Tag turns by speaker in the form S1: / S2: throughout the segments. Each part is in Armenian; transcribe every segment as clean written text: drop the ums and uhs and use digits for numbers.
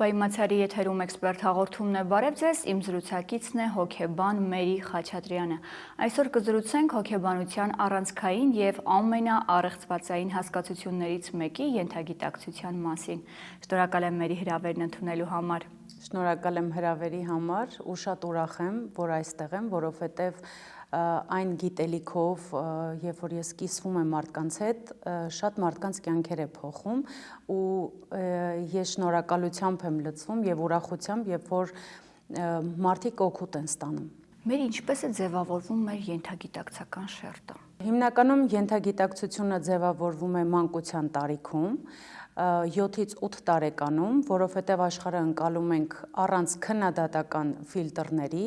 S1: Եվրոպայի մացարի եթերում էքսպերտ հաղորդումն է, բարև ձեզ, իմ զրուցակիցն է հոգեբան Մերի Խաչատրյանը։ Այսօր կզրուցենք հոգեբանության առանցքային եւ ամենաառեղծվածային հասկացություններից մեկի ենթագիտակցության մասին։ Շնորհակալ եմ Մերի հրավերն ընդունելու համար։
S2: Շնորհակալ եմ հրավերի համար ու շատ ուրախ եմ, որ այստեղ եմ, որովհետեւ այն գիտելիքով, երբ որ ես կիսվում եմ մարդկանց հետ, շատ մարդկանց կյանքեր է փոխում ու ես շնորհակալությամբ եմ լցվում եւ ուրախությամբ, երբ որ մարդիկ օգուտ են ստանում։
S1: Մեր ինչպես է ձևավորվում մեր ենթագիտակցական շերտը։
S2: Հիմնականում ենթագիտակցությունը ձևավորվում է մանկության տարիքում, 7-ից 8 տարեկանում, որովհետև աշխարհը ընկալում ենք առանց քննադատական ֆիլտրների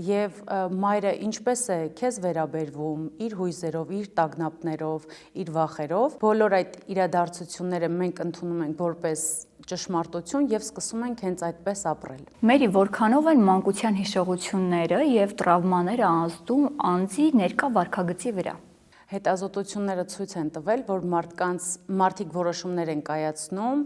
S2: եւ մայրը ինչպես է քեզ վերաբերվում իր հույզերով, իր տագնապներով, իր վախերով, բոլոր այդ իրադարձությունները մենք ընդունում ենք որպես ճշմարտություն եւ սկսում ենք հենց այդպես ապրել։
S1: Մերի, որքանով են մանկության հիշողությունները եւ տրավմաները ազդում անձի ներկա վարքագծի վրա։
S2: Հետազոտությունները ցույց են տվել, որ մարդիկ որոշումներ են կայացնում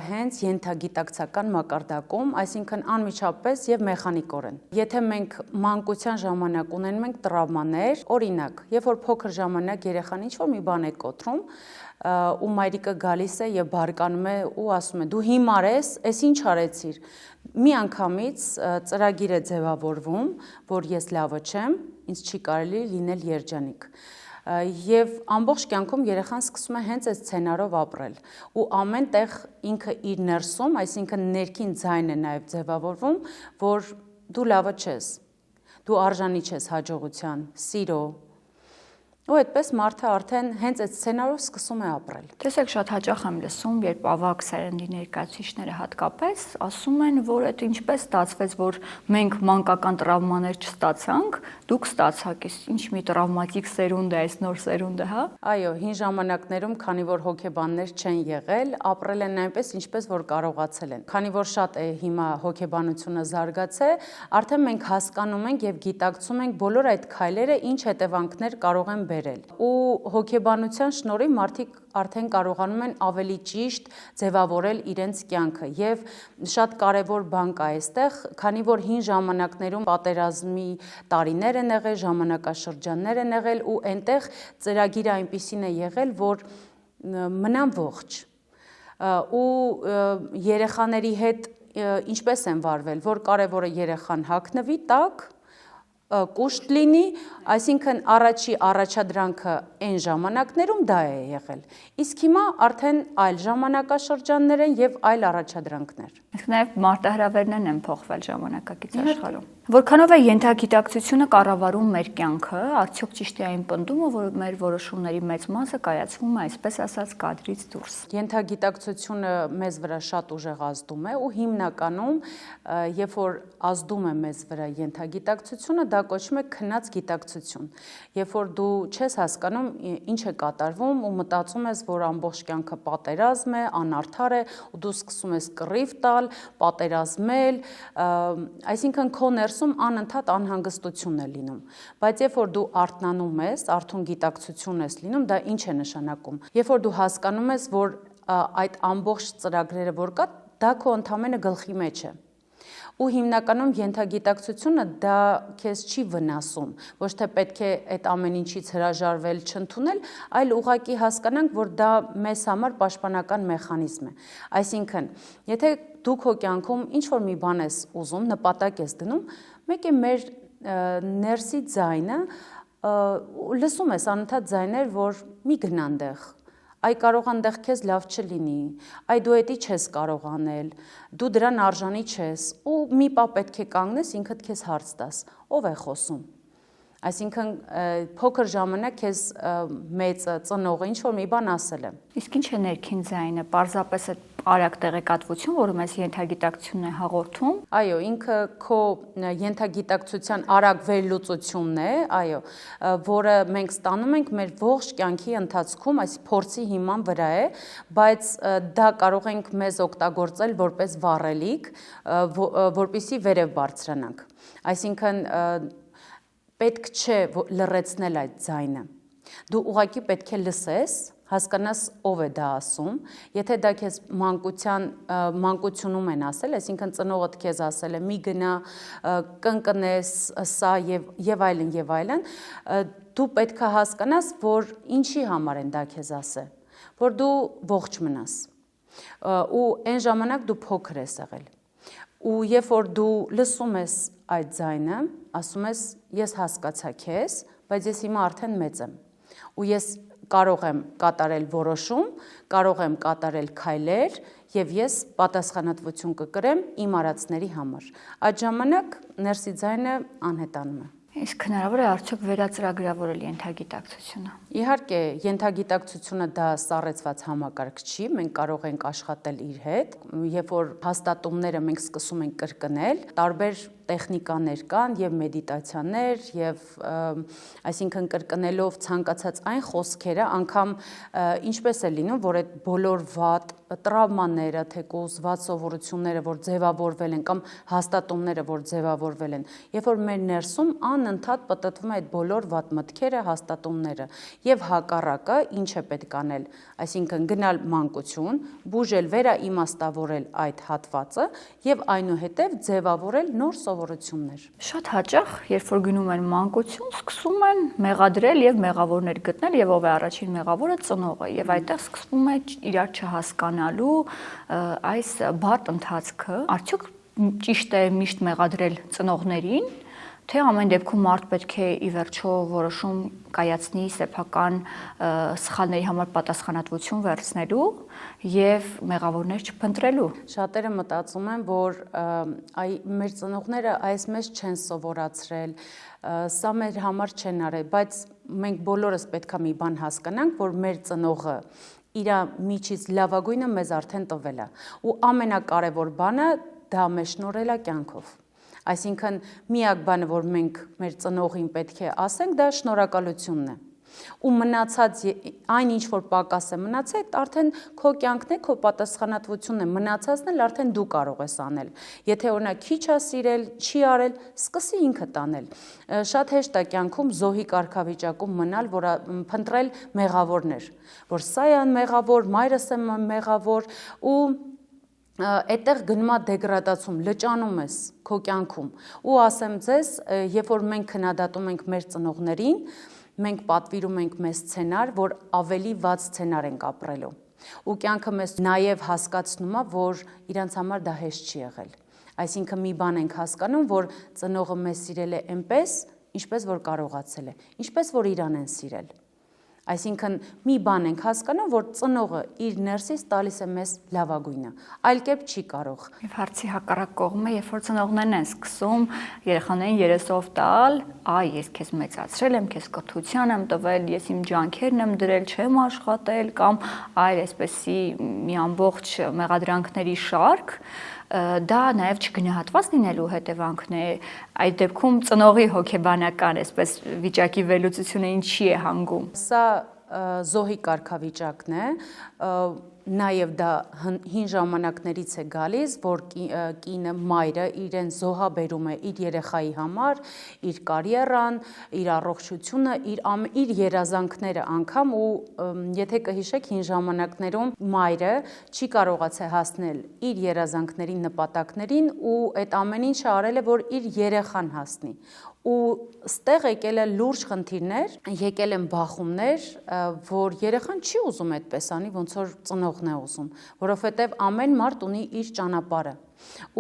S2: հենց ենթագիտակցական մակարդակում, այսինքն անմիջապես եւ մեխանիկորեն։ Եթե մենք մանկության ժամանակ ունենում ենք տրավմաներ, օրինակ, երբ որ փոքր ժամանակ երեխան ինչ-որ մի բան է կոտրում, ու մայրիկը գալիս է եւ բարկանում է ու ասում է՝ դու հիմար ես, էս ինչ արեցիր։ Մի անգամից ծրագիր է ձևավորվում, որ ես լավը չեմ, ինձ չի կարելի լինել երջանիկ։ Եվ ամբողջ կյանքում երեխան սկսում է հենց այս սցենարով ապրել ու ամեն տեղ ինքը իր ներսում, այսինքն ներքին ձայն է նաև ձևավորվում, որ դու լավը չես, դու արժանի չես հաջողության, սիրո, ու այդպես մարդը արդեն հենց այդ սցենարով սկսում է ապրել։
S1: Տեսեք, շատ հաճախ եմ լսում, երբ ավագ սերնդի ներկայացուցիչները հատկապես ասում են, որ այդ ինչպես ստացվեց, որ մենք մանկական տրավմաներ չստացանք, դուք ստացաք, ինչ մի տրավմատիկ սերունդ է, այս նոր սերունդը, հա։
S2: Այո, հին ժամանակներում, քանի որ հոգեբաններ չեն եղել, ապրել են այնպես, ինչպես որ կարողացել են։ Քանի որ շատ է հիմա հոգեբանությունը զարգացել, արդեն մենք հասկանում ենք եւ գիտակցում ենք բոլոր այդ քայլերը ինչ հետևանքներ կարող են բերել։ Ու հոգեբանության շնորհիվ մարդիկ արդեն կարողանում են ավելի ճիշտ ձևավորել իրենց կյանքը եւ շատ կարեւոր բան կա այստեղ, քանի որ հին ժամանակներում պատերազմի տարիներ են եղել, ժամանակաշրջաններ են եղել ու այնտեղ ծրագիրը այնպիսին է եղել, որ մնան ողջ ու երեխաների հետ ինչպես են վարվել, որ կարևորը երեխան հագնվի տակ, կուշտ լինի, այսինքն առաջի առաջադրանքը այն ժամանակներում դա է եղել։ Իսկ հիմա արդեն այլ ժամանակաշրջաններ են եւ այլ առաջադրանքներ։
S1: Իսկ նաեւ մարտահրավերներն են փոխվել ժամանակակից աշխարհում։ Որքանով է ենթագիտակցությունը կառավարում մեր կյանքը, արդյոք ճիշտ է այն պնդումը, որ մեր որոշումների մեծ մասը կայացվում է, այսպես ասած, կադրից դուրս։
S2: Ենթագիտակցությունը մեզ վրա շատ ուժեղ ազդում է ու հիմնականում, երբ որ ազդում է մեզ վրա ենթագիտակցությունը, դա կոչվում է քնած գիտակցություն։ Երբ որ դու չես հասկանում ինչ է կատարվում ու մտածում ես, որ ամբողջ կյանքը պատերազմ է, անարդար է ու դու սկսում ես կռիվ տալ, պատերազմել, այսինքն քո ներսում անընդհատ անհանգստություն է լինում։ Բայց երբ որ դու արթնանում ես, արթուն գիտակցություն ես լինում, դա ինչ է նշանակում։ Երբ որ դու հասկանում ես, որ այդ ամբողջ ծրագրերը որ կա, դա քո ընդամենը գլխի մեջ է։ Ու հիմնականում ենթագիտակցությունը դա քեզ չի վնասում, ոչ թե պետք է այդ ամեն ինչից հրաժարվել, չընդունել, այլ ուղղակի հասկանանք, որ դա մեզ համար պաշտպանական մեխանիզմ է։ Այսինքն, եթե դու քո կյանքում ինչ-որ մի բան ես ուզում, նպատակ ես դնում, մեկ է մեր ներսի ձայնը լսում ես անընդհատ ձայներ, որ մի գնա այնտեղ, այ կարող այնտեղ քեզ լավ չլինի, այ դու էդի չես կարող անել, դու դրան արժանի չես, ու մի պահ պետք է կանգնես, ինքդ քեզ հարց տաս, ով է խոսում։ Այսինքն փոքր ժամանակ քեզ մեծը ծնողը ինչ-որ մի բան ասել է։
S1: Իսկ ինչ է ներքին ձայնը, պարզապես այդ արագ տեղեկատվություն, որը մեզ ենթագիտակցությունն է հաղորդում։
S2: Այո, ինքը քո ենթագիտակցության արագ վերլուծությունն է, այո, որը մենք ստանում ենք մեր ողջ կյանքի ընթացքում, այս փորձի հիման վրա է, բայց դա կարող ենք մեզ օգտագործել որպես վառելիք, որպեսզի վերև բարձրանանք։ Այսինքն պետք չէ լռեցնել այդ ձայնը։ Դու ուղղակի պետք է լսես, հասկանաս ով է դա ասում, եթե դա քեզ մանկությունում են ասել, այսինքն ծնողդ քեզ ասել է մի գնա կնկնես սա եւ այլն, դու պետք է հասկանաս, որ ինչի համար են դա քեզ ասել, որ դու ողջ մնաս, ու այն ժամանակ դու փոքր ես եղել, ու երբ որ դու լսում ես այդ ձայնը, ասում ես ես հասկացա քեզ, բայց ես հիմա արդեն մեծ եմ, ու ես կարող եմ կատարել որոշում, կարող եմ կատարել քայլեր եւ ես պատասխանատվություն կկրեմ իմ արածների համար։ Այդ ժամանակ ներսի ձայնը անհետանում է։
S1: Իսկ հնարավոր է արդյոք վերածրագրավորել ենթագիտակցությունը։
S2: Իհարկե, ենթագիտակցությունը դա սառեցված համակարգ չի, մենք կարող ենք աշխատել իր հետ, երբ որ հաստատումները մենք սկսում ենք կրկնել, տարբեր տեխնիկաներ կան եւ մեդիտացիաներ եւ այսինքն կրկնելով ցանկացած այն խոսքերը, անգամ ինչպես է լինում, որ այդ բոլոր վատ տրավմաները, թեկուզ վատ սովորությունները, որ ձևավորվել են կամ հաստատումները, որ ձևավորվել են, երբ որ մեր ներսում անընդհատ պտտվում է այդ բոլոր վատ մտքերը, հաստատումները եւ հակառակը ինչ է պետք անել, այսինքն գնալ մանկություն, բուժել, վերաիմաստավորել այդ հատվածը եւ այնուհետեւ ձևավորել նոր սովորություններ։
S1: Շատ հաճախ, երբ որ գնում են մանկություն, սկսում են մեղադրել եւ մեղավորներ գտնել եւ ով է առաջին մեղավորը ծնողը եւ այդտեղ սկսվում է իրար չհասկանալու այս բարդ ընթացքը։ Արդյոք ճիշտ է միշտ մեղադրել ծնողներին, թե ամեն դեպքում մարդ պետք է ի վերջո որոշում կայացնի սեփական սխալների համար պատասխանատվություն վերցնելու եւ մեղավորներ չփնտրելու։
S2: Շատերը մտածում են, որ մեր ծնողները այս մեզ չեն սովորացրել, սա մեր համար չեն արել, բայց մենք բոլորս պետք է մի բան հասկանանք, որ մեր ծնողը իր միջից լավագույնը մեզ արդեն տվել է, ու ամենակարևոր բանը դա մեզ շնորհել է կյանքով։ Այսինքն միակ բանը, որ մենք մեր ծնողին պետք է ասենք, դա շնորհակալությունն է։ Ու մնացած այն ինչ որ պակաս է մնացել, արդեն քո կյանքն է, քո պատասխանատվությունն է, մնացածն էլ արդեն դու կարող ես անել։ Եթե օրինակ քիչ է սիրել, չի արել, սկսի ինքդ անել։ Շատ հեշտ է կյանքում զոհի կարգավիճակում մնալ, որ փնտրել մեղավորներ, որ սա է մեղավոր, մայրս է մեղավոր, ու այդտեղ գնում է դեգրադացում, լճանում ես քո կյանքում։ Ու ասեմ ձեզ, երբ որ մենք քննադատում ենք մեր ծնողներին, մենք պատվիրում ենք մեզ սցենար, որ ավելի վատ սցենար ենք ապրելու։ Ու կյանքը մեզ նաև հասկացնում է, որ իրանց համար դա հեշտ չի եղել։ Այսինքն մի բան ենք հասկանում, որ ծնողը մեզ սիրել է այնպես, ինչպես որ կարողացել է, ինչպես որ իրան են սիրել։ Այսինքն մի բան ենք հասկանում, որ ծնողը իր ներսից տալիս է մեզ լավագույնը, այլ կերպ չի կարող։
S1: Եվ հարցի հակառակ կողմը, երբ որ ծնողներն են սկսում երեխաներին երեսով տալ, այ ես քեզ մեծացրել եմ, քեզ կրթության եմ տվել, ես իմ ջանքերն եմ դրել, չեմ աշխատել, կամ այլ այսպեսի մի ամբողջ մեղադրանքների շարք, դա նաև չգնահատված լինելու հետևանքն է։ Այդ դեպքում ծնողի հոգեբանական այսպես վիճակի վերլուծությունը ինչի է հանգում։
S2: Սա զոհի կարգավիճակն է, նաև դա հին ժամանակներից է գալիս, որ կինը, մայրը իրեն զոհաբերում է իր երեխայի համար, իր կարիերան, իր առողջությունը, իր երազանքները անգամ, ու եթե կհիշեք հին ժամանակներում մայրը չի կարողացել հասնել իր երազանքներին, նպատակներին, ու այդ ամեն ինչը արել է, որ իր երեխան հասնի։ Ու ստեղ եկել է լուրջ խնդիրներ, եկել են բախումներ, որ երեխան չի ուզում այդպես անի, ոնց որ ծնողն է ուզում, որովհետև ամեն մարդ ունի իր ճանապարհը։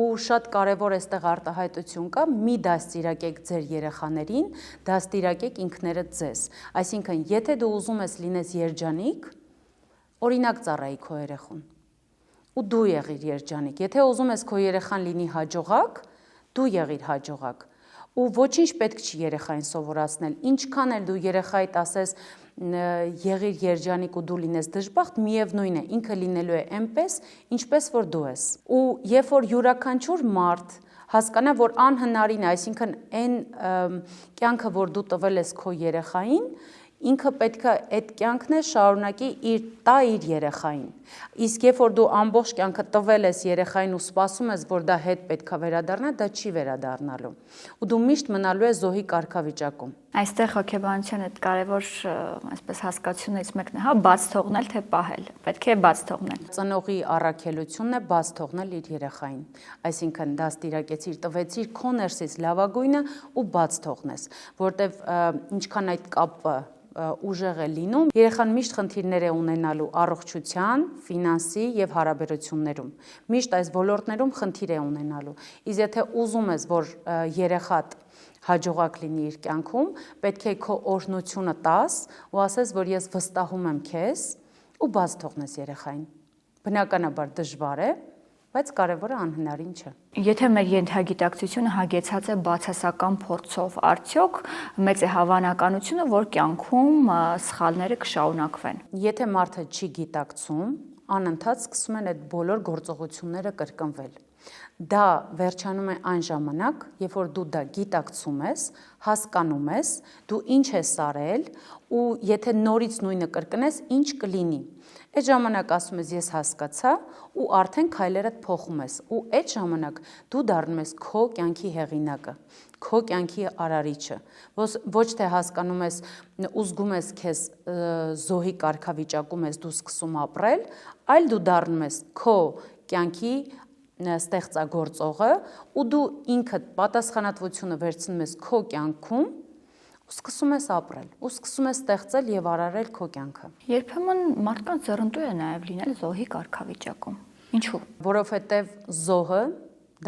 S2: Ու շատ կարևոր էստեղ արտահայտություն կա, մի դաստիարակեք ձեր երեխաներին, դաստիարակեք ինքներդ ձեզ։ Այսինքն, եթե դու ուզում ես լինես երջանիկ, օրինակ ծառայի քո երեխուն, ու դու եղիր երջանիկ։ Եթե ուզում ես քո երեխան լինի հաջողակ, դու եղիր հաջողակ։ Ու ոչինչ պետք չի երեխային սովորացնել, ինչքան էլ դու երեխայիդ ասես եղիր երջանիկ ու դու լինես դժբախտ, միևնույն է, ինքը լինելու է այնպես, ինչպես որ դու ես։ Ու երբ որ յուրաքանչյուր մարդ հասկանա, որ անհնարին է, այսինքն այն կյանքը, որ դու տվել ես քո երեխային, ինքը պետք է այդ կյանքն է շարունակի իր երեխային։ Իսկ երբ որ դու ամբողջ կյանքը տվել ես երեխային ու սպասում ես, որ դա հետ պետք է վերադառնա, դա չի վերադառնալու։ Ու դու միշտ մնալու ես զոհի կարգավիճակում։
S1: Այստեղ հոգեբանության այդ կարևոր այսպես հասկացությունից մեկն է, հա, բաց թողնել թե պահել։ Պետք է բաց թողնել։
S2: Ծնողի առաքելությունն է բաց թողնել իր երեխային։ Այսինքն դաստիարակեցիր, տվեցիր քո ներսից լավագույնը ու բաց թողնես, որտեվ ինչքան այդ կապը ուժեղ է լինում, երեխան միշտ խնդիրներ է ունենալու առողջության, ֆինանսի եւ հարաբերություններում։ Միշտ այս ոլորտներում խնդիր է ունենալու։ Իսկ եթե ուզում ես, որ երեխատ հաջողակ լինի իր կյանքում, պետք է քո օրհնությունը տաս ու ասես, որ ես վստահում եմ քեզ ու բաց թողնես երեխային։ Բնականաբար դժվար է, բայց կարևորը անհնարին չէ։
S1: Եթե մեր ենթագիտակցությունը հագեցած է բացասական փորձով, արդյոք մեծ է հավանականությունը, որ կյանքում սխալները կշարունակվեն։
S2: Եթե մարդը չի գիտակցում, անընդհատ սկսում են այդ բոլոր գործողությունները կրկնվել։ Դա վերջանում է այն ժամանակ, երբ որ դու դա գիտակցում ես, հասկանում ես, դու ինչ ես արել ու եթե նորից նույնը կրկնես, ինչ կլինի։ Այդ ժամանակ ասում ես ես հասկացա ու արդեն քայլերդ փոխում ես ու այդ ժամանակ դու դառնում ես քո կյանքի հեղինակը, քո կյանքի արարիչը։ Ոչ թե հասկանում ես ու զգում ես քեզ զոհի կարգավիճակում ես դու սկսում ապրել, այլ դու դառնում ես քո կյանքի ստեղծագործողը ու դու ինքդ պատասխանատվությունը վերցնում ես քո կյանքում ու սկսում ես ապրել ու սկսում ես ստեղծել եւ արարել քո կյանքը։
S1: Երբեմն մարդկանց ձեռնտու է նաեւ լինել զոհի կարգավիճակում։ Ինչու՞։
S2: Որովհետեւ զոհը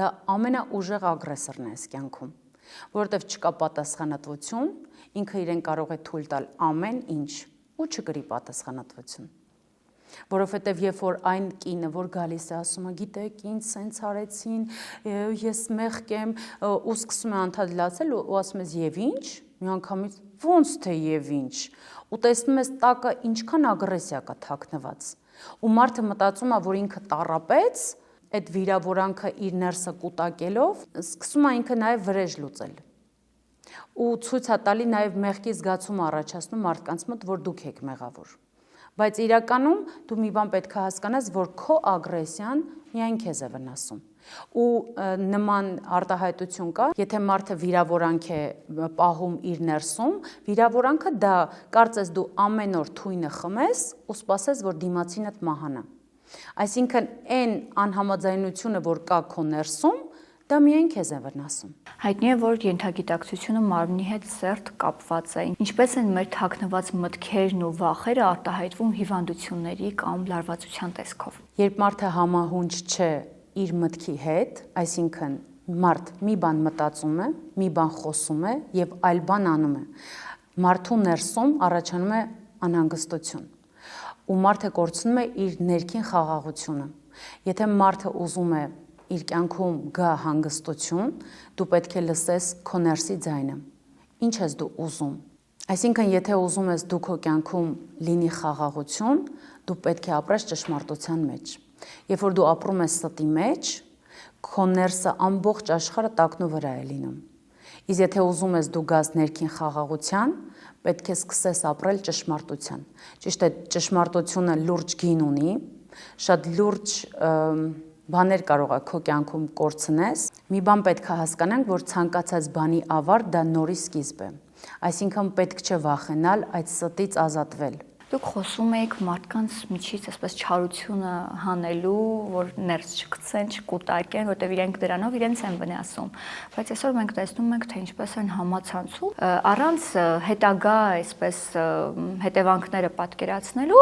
S2: դա ամենաուժեղ ագրեսորն է այս կյանքում, որովհետեւ չկա պատասխանատվություն, ինքը իրեն կարող է թույլ տալ ամեն ինչ ու չկրի պատասխանատվություն։ Որովհետև երբ որ այն կինը, որ գալիս է ասում է, գիտեք, ինձ սենց արեցին, ես մեղք եմ ու սկսում է անդադլացել ու ասում ես եւ ինչ, միանգամից ոնց թե եւ ինչ, ու տեսնում ես տակը ինչքան ագրեսիա կա թաքնված։ Ու մարդը մտածում է, որ ինքը տառապեց, այդ վիրավորանքը իր ներսը կուտակելով, սկսում է ինքը նաեւ վրեժ լուծել։ Ու ցույց է տալի նաեւ մեղքի զգացում առաջացնում մարդկանց մոտ, որ դուք եք մեղավոր։ Բայց իրականում դու մի բան պետք է հասկանաս, որ քո ագրեսիան միայն քեզ է վնասում։ Ու նման արտահայտություն կա, եթե մարդը վիրավորանք է պահում իր ներսում, վիրավորանքը դա կարծես դու ամեն օր թույնը խմես ու սպասես, որ դիմացինդ մահանա։ Այսինքն այն անհամաձայնությունը, որ կա քո ներսում, դա միայն քեզ է վնասում։
S1: Հայտնի է, որ ենթագիտակցությունը մարմնի հետ սերտ կապված է։ Ինչպես են մեր թաքնված մտքերն ու վախերը արտահայտվում հիվանդությունների կամ լարվածության տեսքով։
S2: Երբ մարդը համահունչ չէ իր մտքի հետ, այսինքն մարդ մի բան մտածում է, մի բան խոսում է եւ այլ բան անում է, մարդու ներսում առաջանում է անհանգստություն։ Ու մարդը կորցնում է իր ներքին խաղաղությունը։ Եթե մարդը ուզում է իր կյանքում գա հանգստություն, դու պետք է լսես քո ներսի ձայնը։ Ինչ ես դու ուզում։ Այսինքն, եթե ուզում ես դու քո կյանքում լինի խաղաղություն, դու պետք է ապրես ճշմարտության մեջ։ Երբ որ դու ապրում ես ստի մեջ, քո ներսը ամբողջ աշխարհը տակնու վրա է լինում։ Իսկ եթե ուզում ես դու գաս ներքին խաղաղության, պետք է սկսես ապրել ճշմարտության։ Ճիշտ է, ճշմարտությունը լուրջ գին ունի, շատ լուրջ բաներ կարող է քո կյանքում կորցնես։ Մի բան պետք է հասկանանք, որ ցանկացած բանի ավարտ դա նորի սկիզբ է։ Այսինքն պետք չէ վախենալ այդ ստից ազատվել։
S1: Դուք խոսում եք մարդկանց միջից այսպես չարությունը հանելու, որ ներս չգցեն, չկուտակեն, որտեղ իրենք դրանով իրենց են վնասում։ Բայց այսօր մենք տեսնում ենք, թե ինչպես են համացանցում առանց հետագա այսպես հետևանքները պատկերացնելու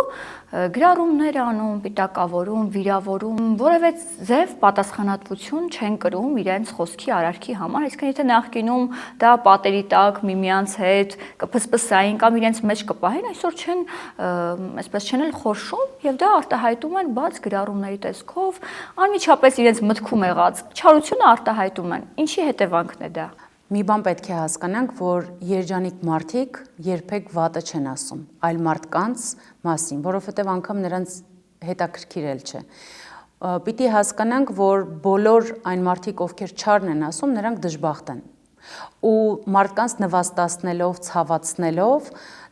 S1: գրառումներ անում, պիտակավորում, վիրավորում, որևէ ձև պատասխանատվություն չեն կրում իրենց խոսքի արարքի համար, այսինքն եթե նախկինում դա պատերի տակ միմյանց հետ կփսփսային կամ իրենց մեջ կպահեն, այսօր չեն այսպես չեն էլ խորշում եւ դա արտահայտում են բաց գրառումների տեսքով, անմիջապես իրենց մտքում եղած չարությունը արտահայտում են։ Ինչի հետևանքն է դա։
S2: Մի բան պետք է հասկանանք, որ երջանիկ մարդիկ երբեք վատը չեն ասում այլ մարդկանց մասին, որովհետև անգամ նրանց հետաքրքիր էլ չէ։ Պիտի հասկանանք, որ բոլոր այն մարդիկ, ովքեր չարն են ասում, նրանք դժբախտ են։ Ու մարդկանց նվաստացնելով, ցավացնելով,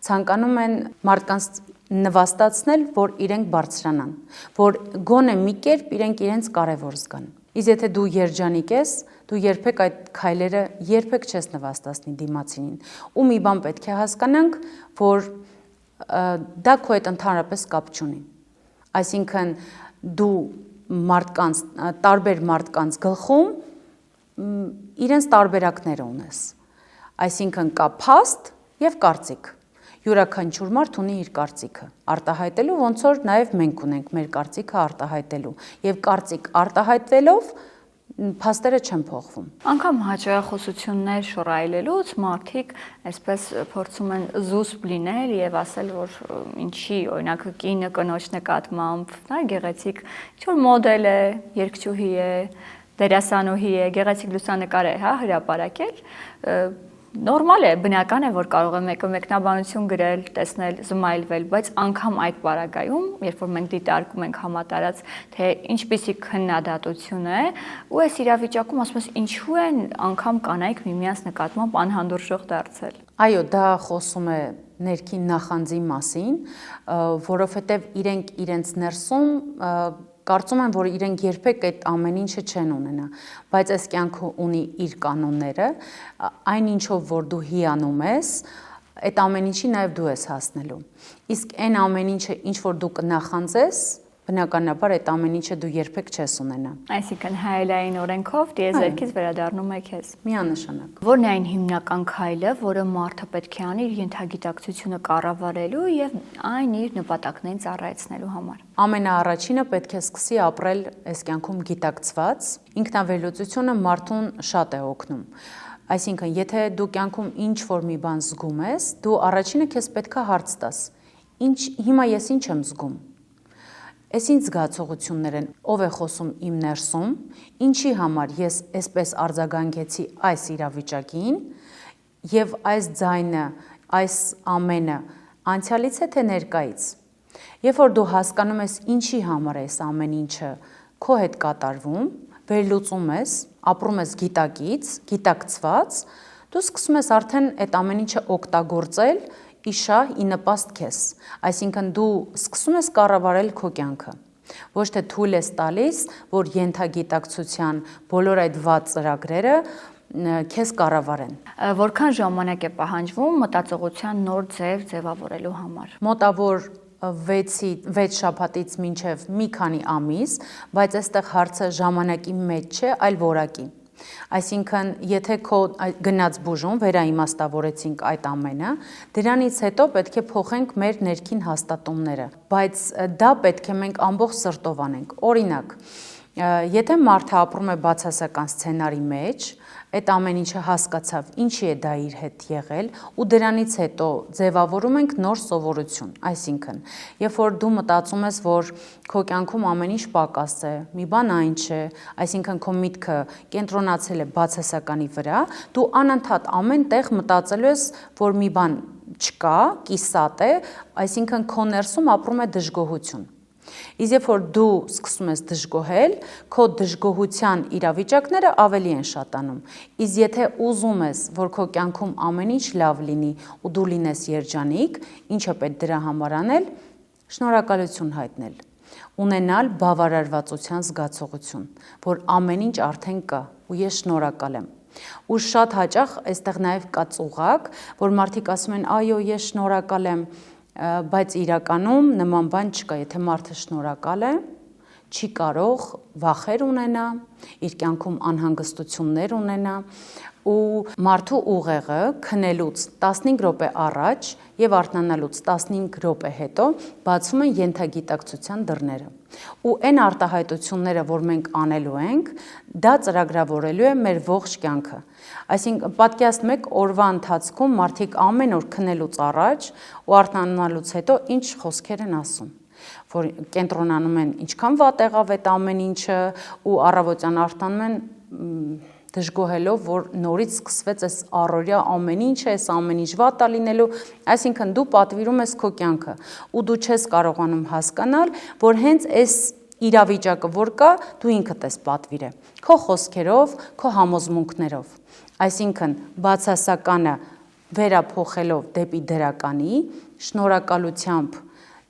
S2: ցանկանում են մարդկանց նվաստացնել, որ իրենք բարձրանան, որ գոնե մի կերպ իրենք իրենց կարևոր զգան։ Իսկ եթե դու երջանիկ ես, դու երբեք այդ քայլերը երբեք չես նվաստացնի դիմացինին։ Ու մի բան պետք է հասկանանք, որ դա քո հետ ընդհանրապես կապ չունի։ Այսինքն դու տարբեր մարդկանց գլխում իրենց տարբերակները ունես։ Այսինքն կա փաստ եւ կարծիք։ Յուրաքանչյուր մարդ ունի իր կարծիքը արտահայտելու, ոնց որ նաև մենք ունենք մեր կարծիքը արտահայտելու, եւ կարծիք արտահայտվելով փաստերը չեն փոխվում։
S1: Անկամ հաճախոսություններ շռայլելուց մարդիկ այսպես փորձում են զուսպ լինել եւ ասել, որ ինչի, օրինակ կինը կնոջ նկատմամբ, նա գեղեցիկ ինչ-որ մոդել է, երգչուհի է, դերասանուհի է, գեղեցիկ լուսանկար է, հրապարակել, նորմալ է, բնական է, որ կարող է մեկը մեկնաբանություն գրել, տեսնել, զմայլվել, բայց անգամ այդ պարագայում, երբ որ մենք դիտարկում ենք համատարած, թե ինչպիսի քննադատություն է, ու այս իրավիճակում ասում ես ինչու են անգամ կանայք միմյանց նկատմամբ անհանդուրժող դարձել։
S2: Այո, դա խոսում է ներքին նախանձի մասին, որովհետև իրենք իրենց ներսում կարծում եմ, որ իրենք երբեք այդ ամեն ինչը չեն ունենա, բայց այս կյանքը ունի իր կանոնները, այն ինչով որ դու հիանում ես, այդ ամեն ինչի նաև դու ես հասնելու։ Իսկ այն ամեն ինչը ինչ որ դու կնախանձես, բնականաբար այդ ամեն ինչը դու երբեք չես ունենա։
S1: Այսինքն հայելային օրենքով դիեզերքից վերադառնում է քեզ։
S2: Միանշանակ։
S1: Որն է այն հիմնական քայլը, որը մարդը պետք է անի իր ենթագիտակցությունը կառավարելու եւ այն իր նպատակներին ծառայեցնելու համար։
S2: Ամենաառաջինը պետք է սկսի ապրել այս կյանքում գիտակցված, ինքնավերլուծությունը մարդուն շատ է օգնում։ Այսինքն, եթե դու կյանքում ինչ որ մի բան զգում ես, դու առաջինը քեզ պետք է հարց տաս. հիմա ես ինչ եմ զգում։ Այս ինչ զգացողություններ են, ով է խոսում իմ ներսում, ինչի համար ես այսպես արձագանքեցի այս իրավիճակին, եւ այս ձայնը, այս ամենը անցյալից է թե ներկայից։ Երբ որ դու հասկանում ես ինչի համար է այս ամեն ինչը քո հետ կատարվում, վերլուծում ես, ապրում ես գիտակցված, դու սկսում ես արդեն այդ ամեն ինչը օգտագործել իշահ ի նպաստ քեզ, այսինքն դու սկսում ես կառավարել քո կյանքը, ոչ թե թույլ ես տալիս, որ ենթագիտակցության բոլոր այդ վատ ծրագրերը քեզ կառավարեն։
S1: Որքան ժամանակ է պահանջվում մտածողության նոր ձևավորելու համար։
S2: Մոտավոր 6 շաբաթից մինչև մի քանի ամիս, բայց այստեղ հարցը ժամանակի մեջ չէ, այլ որակի։ Այսինքն, եթե քո գնաց բուժում վերաիմաստավորեցինք այդ ամենը, դրանից հետո պետք է փոխենք մեր ներքին հաստատումները, բայց դա պետք է մենք ամբողջ սրտով անենք։ Օրինակ, եթե մարդը ապրում է բացասական սցենարի մեջ, այդ ամեն ինչը հասկացավ, ինչի է դա իր հետ եղել, ու դրանից հետո ձևավորում ենք նոր սովորություն, այսինքն, երբ որ դու մտածում ես, որ քո կյանքում ամեն ինչ պակաս է, մի բան այն չէ, այսինքն քո միտքը կենտրոնացել է բացասականի վրա, դու անընդհատ ամեն տեղ մտածելու ես, որ մի բան չկա, կիսատ է, այսինքն քո ներսում ապրում է դժգոհություն։ Իսկ երբ որ դու սկսում ես դժգոհել, քո դժգոհության իրավիճակները ավելի են շատանում։ Իսկ եթե ուզում ես, որ քո կյանքում ամեն ինչ լավ լինի ու դու լինես երջանիկ, ինչը պետք դրա համար անել, շնորհակալություն հայտնել, ունենալ բավարարվածության զգացողություն, որ ամեն ինչ արդեն կա ու ես շնորհակալ եմ։ Ու շատ հաճախ այստեղ նաև կա ծուղակ, որ մարդիկ ասում են, այո, ես շնորհակալ եմ, բայց իրականում նման բան չկա, եթե մարդը շնորհակալ է, չի կարող վախեր ունենա, իր կյանքում անհանգստություններ ունենա, ու մարդու ուղեղը քնելուց 15 րոպե առաջ եւ արթնանալուց 15 րոպե հետո բացվում են ենթագիտակցության դռները։ Ու այն արտահայտությունները, որ մենք անելու ենք, դա ծրագրավորելու է մեր ողջ կյանքը։ Այսինքն, պատկերացնեք օրվա ընթացքում մարդիկ ամեն օր քնելուց առաջ ու արթնանալուց հետո ինչ խոսքեր են ասում, որ կենտրոնանում են ինչքան վատ եղավ այդ ամեն ինչը ու առավոտյան արթնանում են դժգոհելով, որ նորից սկսվեց այս առօրյա ամեն ինչը, այս ամեն ինչ վատ է լինելու, այսինքն դու պատվիրում ես քո կյանքը ու դու չես կարողանում հասկանալ, որ հենց այս իրավիճակը, որ կա, դու ինքդ ես պատվիրել, քո խոսքերով, քո համոզմունքներով։ Այսինքն բացասականը վերափոխելով դեպի դրականի, շնորհակալությամբ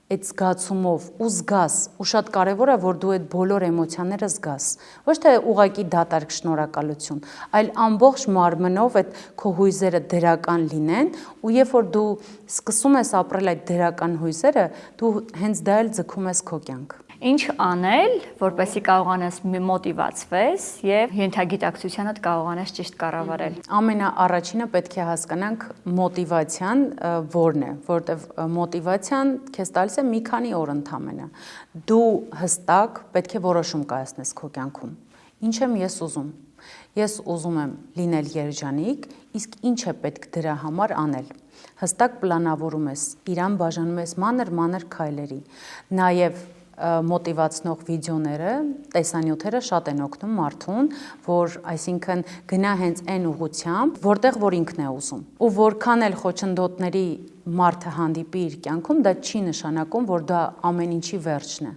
S2: այդ զգացումով ու զգաս, ու շատ կարևոր է, որ դու այդ բոլոր էմոցիաները զգաս։ Ոչ թե ուղակի դատարկ շնորհակալություն, այլ ամբողջ մարմնով այդ քո հույզերը դրական լինեն, ու երբ որ դու սկսում ես ապրել այդ դրական հույզերը, դու հենց դա էլ ձգում ես քո կյանք։
S1: Ինչ անել, որպեսզի կարողանաս մոտիվացվես եւ ենթագիտակցությանդ կարողանաս ճիշտ կառավարել։
S2: Ամենաառաջինը պետք է հասկանանք մոտիվացիան որն է, որտեվ մոտիվացիան քեզ տալիս է մի քանի օր ընդամենը։ Դու հստակ պետք է որոշում կայացնես քո կյանքում։ Ինչ եմ ես ուզում։ Ես ուզում եմ լինել երջանիկ, իսկ ինչ է պետք դրա համար անել։ Հստակ պլանավորում ես, իրան բաժանում ես մանր քայլերի։ Նաև մոտիվացնող վիդեոները, տեսանյութերը շատ են օգնում մարդուն, որ այսինքն գնա հենց այն ուղղությամբ, որտեղ որ ինքն է ուզում։ Ու որքան էլ խոչընդոտների մարդը հանդիպի իր կյանքում, դա չի նշանակում, որ դա ամեն ինչի վերջն է։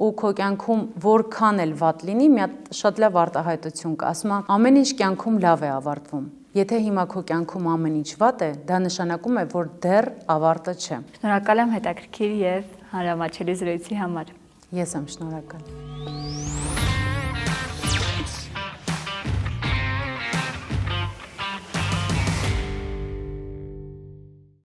S2: Ու քո կյանքում որքան էլ վատ լինի, մի հատ շատ լավ արտահայտություն կա, ասում է ամեն ինչ կյանքում լավ է ավարտվում։ Եթե հիմա քո կյանքում ամեն ինչ վատ է, դա նշանակում է, որ դեռ ավարտը չէ։
S1: Շնորհակալ եմ հետաքրքիր եւ հանրամատչելի զրույցի համար։
S2: Ես եմ շնորհակալ։